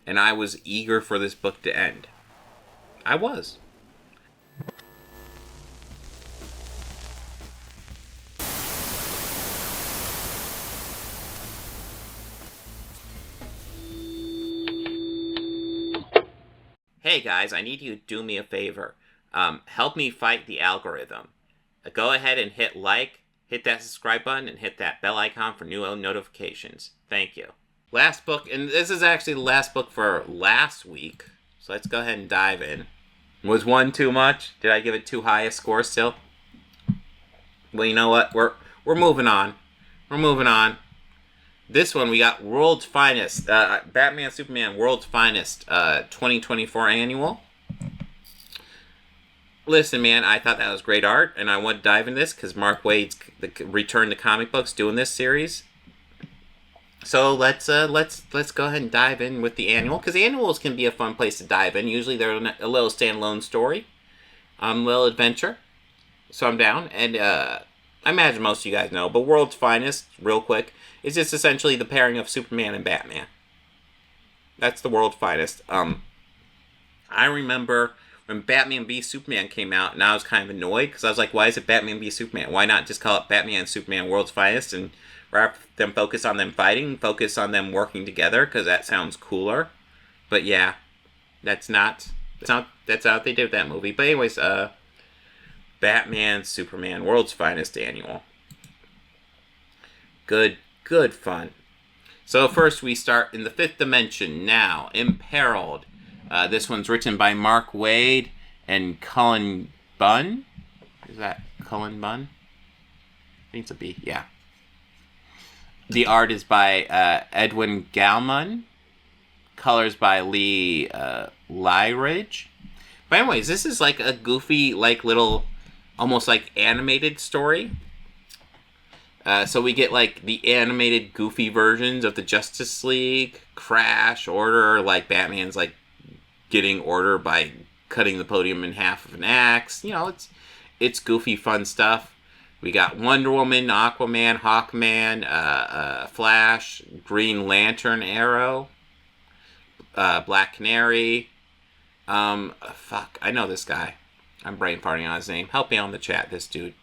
and I was eager for this book to end. I was. Hey guys, I need you to do me a favor. Help me fight the algorithm. Go ahead and hit like, hit that subscribe button, and hit that bell icon for new notifications. Thank you. Last book, and this is actually the last book for last week, so let's go ahead and dive in. Was one too much? Did I give it too high a score still? Well, you know what? We're moving on. We're moving on. This one, we got World's Finest. Batman Superman World's Finest 2024 Annual. Listen, man, I thought that was great art, and I want to dive in this because Mark Waid's returned to comic books doing this series. So let's go ahead and dive in with the annual, because annuals can be a fun place to dive in. Usually they're a little standalone story, little adventure. So I'm down, and I imagine most of you guys know, but World's Finest, real quick, is just essentially the pairing of Superman and Batman. That's the World's Finest. I remember when Batman v Superman came out, and I was kind of annoyed, because I was like, why is it Batman v Superman? Why not just call it Batman and Superman World's Finest, and rather than focus on them fighting, focus on them working together, because that sounds cooler. But yeah, that's not how they did that movie. But anyways, Batman, Superman, World's Finest Annual. Good fun. So first we start in the fifth dimension now, Imperiled. This one's written by Mark Waid and Cullen Bunn. Is that Cullen Bunn? I think it's a B, yeah. The art is by Edwin Galman. Colors by Lee Lyridge. But anyways, this is like a goofy, like little, almost like animated story. So we get like the animated goofy versions of the Justice League, Crash, Order, like Batman's like getting Order by cutting the podium in half with an axe. You know, it's goofy fun stuff. We got Wonder Woman, Aquaman, Hawkman, Flash, Green Lantern, Arrow, Black Canary. Fuck, I know this guy. I'm brain farting on his name. Help me out in the chat, this dude.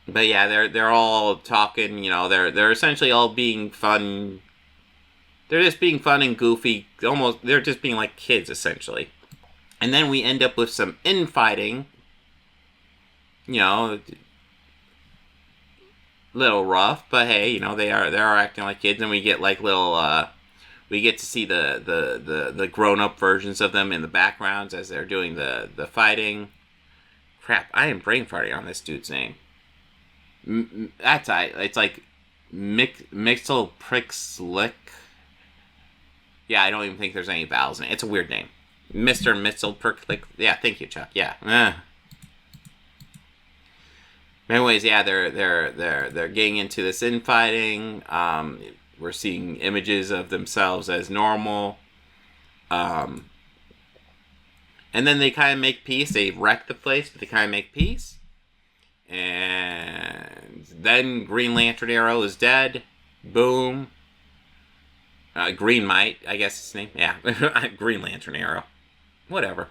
But yeah, they're all talking. You know, they're essentially all being fun. They're just being fun and goofy. Almost, they're just being like kids essentially. And then we end up with some infighting. You know, little rough, but hey, you know, they are acting like kids, and we get like little we get to see the grown-up versions of them in the backgrounds as they're doing the fighting. Crap, I am brain farting on this dude's name. It's like Mixel Prickslick. Yeah, I don't even think there's any vowels in it. It's a weird name. Mr. Mixel Prickslick. Yeah, thank you, Chuck. Yeah. Anyways, yeah, they're getting into this infighting. We're seeing images of themselves as normal. And then they kind of make peace. They wreck the place, but they kind of make peace. And then Green Lantern Arrow is dead. Boom. Green Might, I guess his name. Yeah, Green Lantern Arrow. Whatever.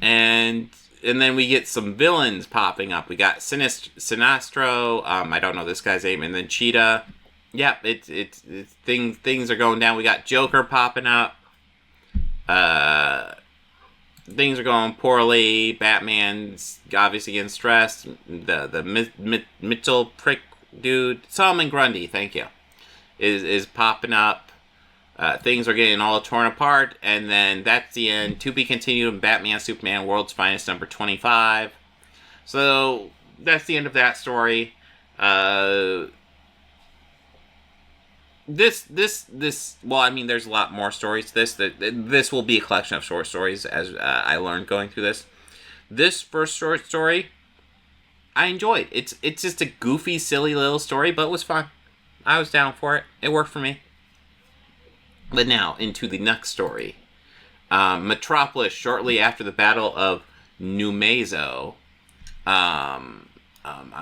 And then we get some villains popping up. We got Sinestro. I don't know this guy's name. And then Cheetah. Yep, it's things are going down. We got Joker popping up. Things are going poorly. Batman's obviously getting stressed. The Mitchell prick dude, Solomon Grundy, thank you, is popping up. Things are getting all torn apart, and then that's the end. To be continued in Batman Superman World's Finest number 25. So that's the end of that story. This well, I mean, there's a lot more stories to this. This will be a collection of short stories, as I learned going through this. This first short story, I enjoyed. It's just a goofy, silly little story, but it was fun. I was down for it. It worked for me. But now, into the next story. Metropolis, shortly after the Battle of Numazo. I'm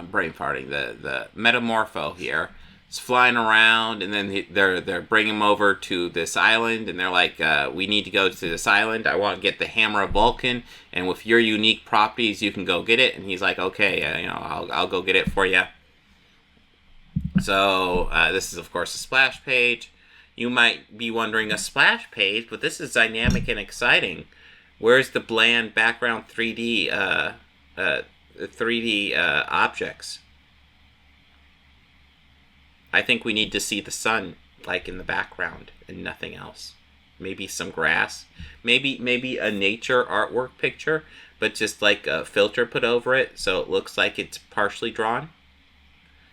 brain farting. The Metamorpho here. is flying around, and then they're bringing him over to this island, and they're like, we need to go to this island. I want to get the Hammer of Vulcan, and with your unique properties, you can go get it. And he's like, okay, I'll go get it for you. So this is, of course, a splash page. You might be wondering, a splash page, but this is dynamic and exciting. Where's the bland background 3D objects? I think we need to see the sun, like, in the background and nothing else. Maybe some grass. Maybe a nature artwork picture, but just like a filter put over it so it looks like it's partially drawn.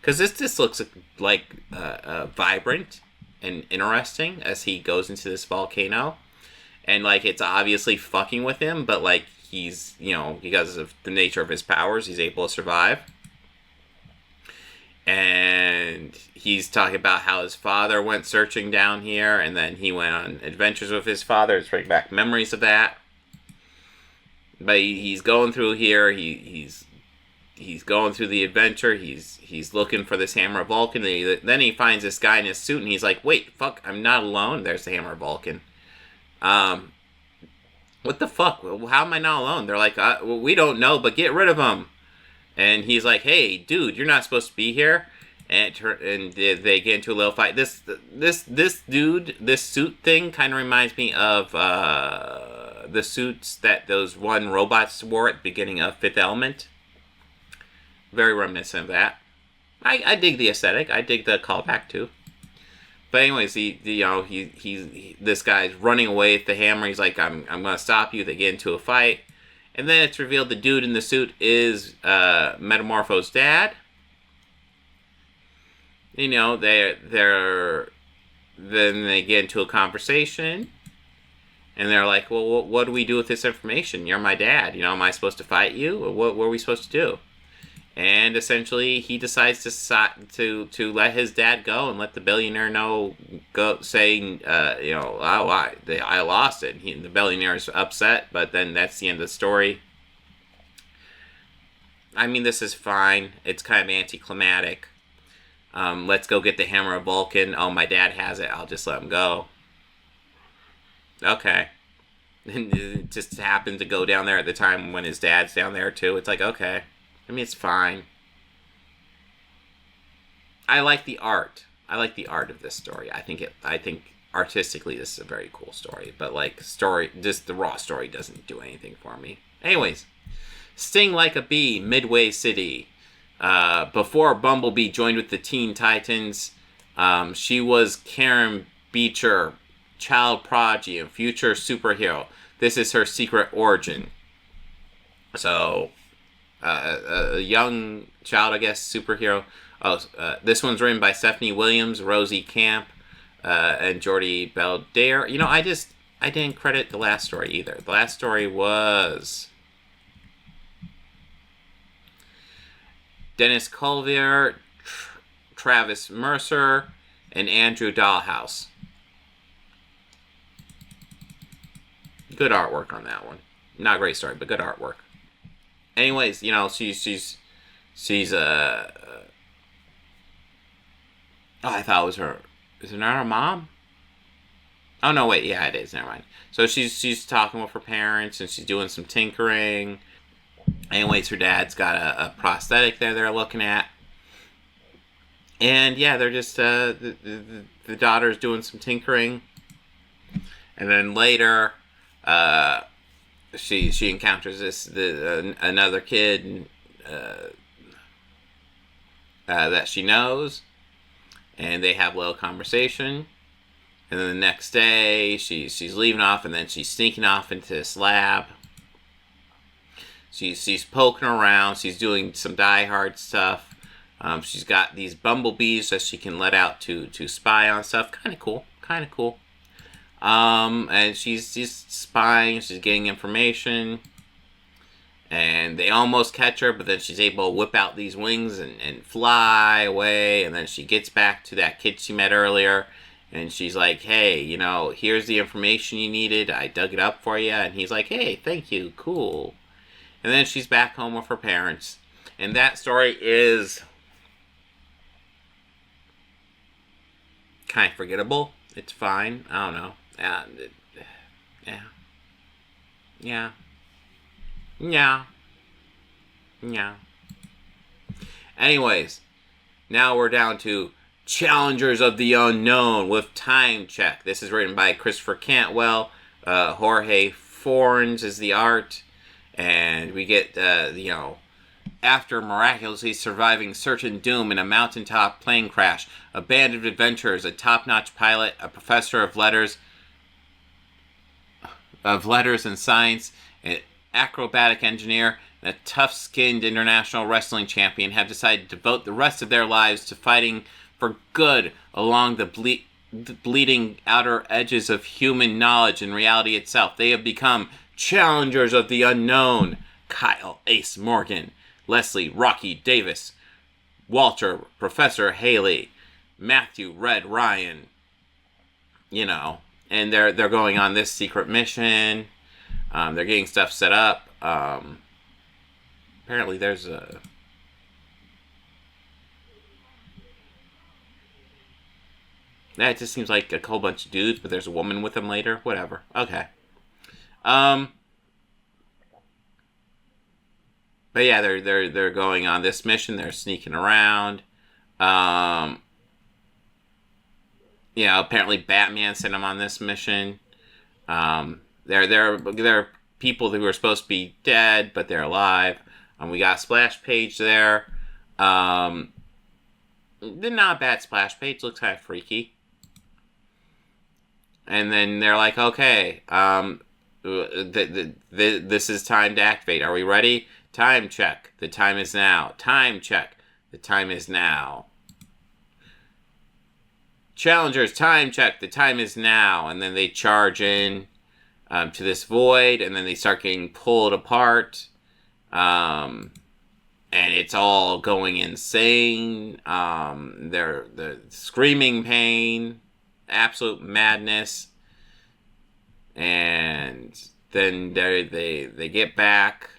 Because this looks like vibrant and interesting as he goes into this volcano. And, like, it's obviously fucking with him, but, like, he's, because of the nature of his powers, he's able to survive. And he's talking about how his father went searching down here, and then he went on adventures with his father to bring back memories of that. But he's going through here. He's going through the adventure. He's looking for this Hammer of Vulcan. Then he finds this guy in his suit, and he's like, "Wait, fuck! I'm not alone." There's the Hammer of Vulcan. What the fuck? How am I not alone? They're like, well, we don't know, but get rid of him. And he's like, hey, dude, you're not supposed to be here. And they get into a little fight. This dude, this suit thing kind of reminds me of the suits that those one robots wore at the beginning of Fifth Element. Very reminiscent of that. I dig the aesthetic. I dig the callback too. But anyways, this guy's running away with the hammer. He's like, I'm gonna stop you. They get into a fight. And then it's revealed the dude in the suit is Metamorpho's dad. Then they get into a conversation. And they're like, well, what do we do with this information? You're my dad. Am I supposed to fight you? Or what are we supposed to do? And essentially, he decides to let his dad go and let the billionaire saying, I lost it. The billionaire is upset, but then that's the end of the story. I mean, this is fine. It's kind of anticlimactic. Let's go get the Hammer of Vulcan. Oh, my dad has it. I'll just let him go. Okay. And it just happened to go down there at the time when his dad's down there, too. It's like, okay. I mean, it's fine. I like the art. I like the art of this story. I think artistically this is a very cool story. But, like, just the raw story doesn't do anything for me. Anyways. Sting Like a Bee, Midway City. Before Bumblebee joined with the Teen Titans, she was Karen Beecher, child prodigy and future superhero. This is her secret origin. So, a young child, I guess, superhero. This one's written by Stephanie Williams, Rosie Camp, and Jordi Beldaire. I didn't credit the last story either. The last story was Dennis Collier, Travis Mercer, and Andrew Dahlhaus. Good artwork on that one. Not a great story, but good artwork. Anyways, she's I thought it was her. Is it not her mom? Oh no, wait, yeah, it is. Never mind. So she's talking with her parents and she's doing some tinkering. Anyways, her dad's got a prosthetic there they're looking at. And yeah, they're just the daughter's doing some tinkering. And then later, she encounters another kid that she knows, and they have a little conversation. And then the next day, she's leaving off, and then she's sneaking off into this lab. She's poking around. She's doing some Die Hard stuff. She's got these bumblebees that she can let out to spy on stuff. Kind of cool. And she's just spying. She's getting information. And they almost catch her, but then she's able to whip out these wings and fly away. And then she gets back to that kid she met earlier. And she's like, hey, here's the information you needed. I dug it up for you. And he's like, hey, thank you. Cool. And then she's back home with her parents. And that story is kind of forgettable. It's fine. I don't know. Yeah. Anyways, now we're down to Challengers of the Unknown with Time Check. This is written by Christopher Cantwell. Jorge Fornes is the art. And we get, after miraculously surviving certain doom in a mountaintop plane crash, a band of adventurers, a top-notch pilot, a professor of letters and science, an acrobatic engineer, and a tough-skinned international wrestling champion have decided to devote the rest of their lives to fighting for good along the bleeding outer edges of human knowledge and reality itself. They have become Challengers of the Unknown. Kyle Ace Morgan, Leslie Rocky Davis, Walter Professor Haley, Matthew Red Ryan, and they're going on this secret mission. They're getting stuff set up. Apparently there's a... That just seems like a whole bunch of dudes, but there's a woman with them later. Whatever. Okay. But yeah, they're going on this mission. They're sneaking around. Apparently Batman sent them on this mission. They're people who are supposed to be dead, but they're alive. We got a splash page there. Not a bad splash page. Looks kind of freaky. And then they're like, okay, this is time to activate. Are we ready? Time check. The time is now. Time check. The time is now. Challengers, time check. The time is now. And then they charge in to this void, and then they start getting pulled apart. And it's all going insane. They're screaming pain. Absolute madness. And then they get back.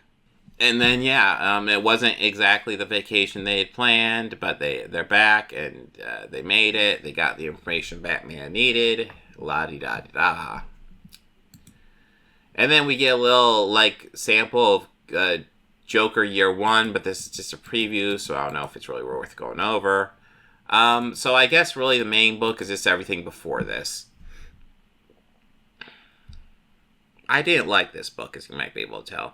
And then, it wasn't exactly the vacation they had planned, but they're back, and they made it. They got the information Batman needed. La-di-da-di-da. And then we get a little, sample of Joker Year 1, but this is just a preview, so I don't know if it's really worth going over. So I guess really the main book is just everything before this. I didn't like this book, as you might be able to tell.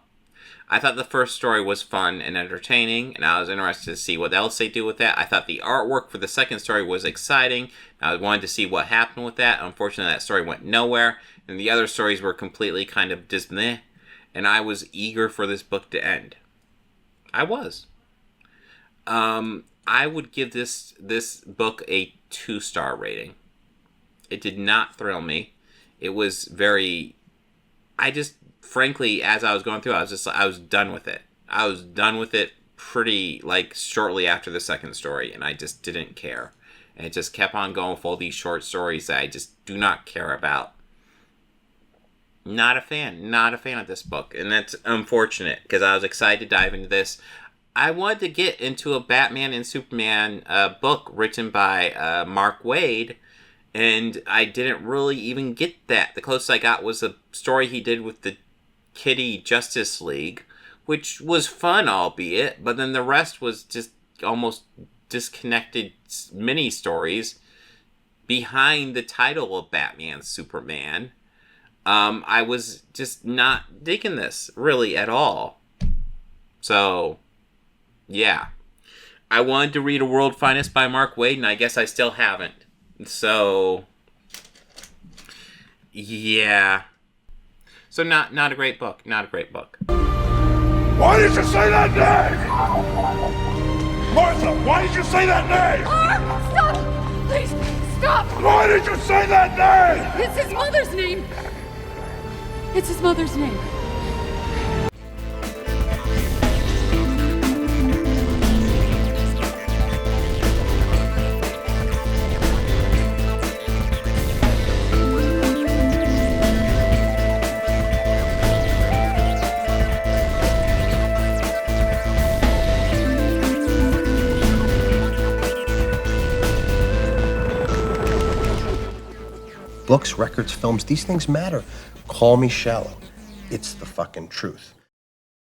I thought the first story was fun and entertaining, and I was interested to see what else they do with that. I thought the artwork for the second story was exciting. I wanted to see what happened with that. Unfortunately, that story went nowhere, and the other stories were completely kind of Disney, and I was eager for this book to end. I was. I would give this book a 2-star rating. It did not thrill me. It was very... frankly, as I was going through, I was done with it. I was done with it pretty, shortly after the second story, and I just didn't care. And it just kept on going with all these short stories that I just do not care about. Not a fan of this book, and that's unfortunate, because I was excited to dive into this. I wanted to get into a Batman and Superman book written by Mark Waid, and I didn't really even get that. The closest I got was a story he did with the Kitty Justice League, which was fun, albeit, but then the rest was just almost disconnected mini stories behind the title of Batman Superman. I was just not digging this really at all. So, yeah. I wanted to read A World Finest by Mark Waid, and I guess I still haven't. So, yeah. So not a great book. Not a great book. Why did you say that name? Martha, why did you say that name? Stop! Please, stop! Why did you say that name? It's his mother's name. It's his mother's name. Books, records, films, these things matter. Call me shallow. It's the fucking truth.